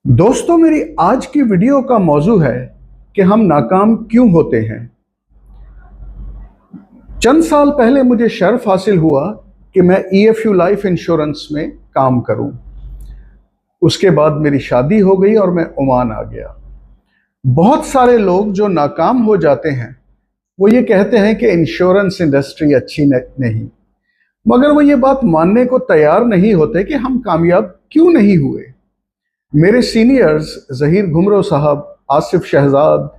दोस्तों, मेरी आज की वीडियो का मौजू है कि हम नाकाम क्यों होते हैं। चंद साल पहले मुझे शर्फ हासिल हुआ कि मैं EFU लाइफ इंश्योरेंस में काम करूं। उसके बाद मेरी शादी हो गई और मैं ओमान आ गया। बहुत सारे लोग जो नाकाम हो जाते हैं वो ये कहते हैं कि इंश्योरेंस इंडस्ट्री अच्छी नहीं, मगर वो ये बात मानने को तैयार नहीं होते कि हम कामयाब क्यों नहीं हुए। मेरे सीनियर्स ज़हीर घुमरो साहब, आसिफ शहजाद,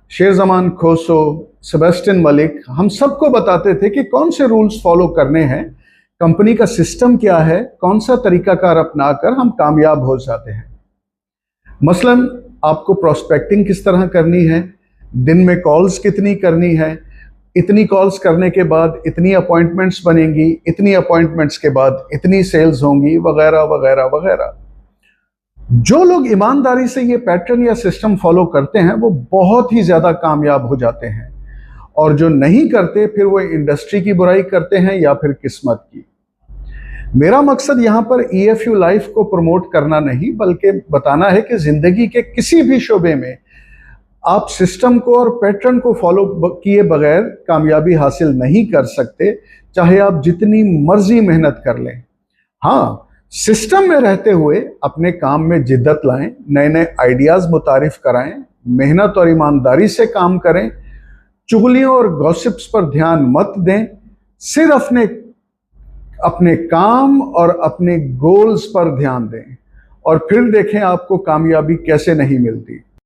शेरजमान खोसो, सेबेस्टियन मलिक हम सबको बताते थे कि कौन से रूल्स फॉलो करने हैं, कंपनी का सिस्टम क्या है, कौन सा तरीकाकार अपनाकर हम कामयाब हो जाते हैं। मसलन आपको प्रोस्पेक्टिंग किस तरह करनी है, दिन में कॉल्स कितनी करनी है, इतनी कॉल्स करने के बाद इतनी अपॉइंटमेंट्स बनेंगी, इतनी अपॉइंटमेंट्स के बाद इतनी सेल्स होंगी, वगैरह वगैरह वगैरह। जो लोग ईमानदारी से ये पैटर्न या सिस्टम फॉलो करते हैं वो बहुत ही ज़्यादा कामयाब हो जाते हैं, और जो नहीं करते फिर वो इंडस्ट्री की बुराई करते हैं या फिर किस्मत की। मेरा मकसद यहाँ पर EFU लाइफ को प्रमोट करना नहीं, बल्कि बताना है कि ज़िंदगी के किसी भी शोबे में आप सिस्टम को और पैटर्न को फॉलो किए बगैर कामयाबी हासिल नहीं कर सकते, चाहे आप जितनी मर्जी मेहनत कर लें। हाँ, सिस्टम में रहते हुए अपने काम में जिद्दत लाएं, नए नए आइडियाज़ मुतारिफ कराएं, मेहनत और ईमानदारी से काम करें, चुगलियों और गॉसिप्स पर ध्यान मत दें, सिर्फ अपने काम और अपने गोल्स पर ध्यान दें, और फिर देखें आपको कामयाबी कैसे नहीं मिलती।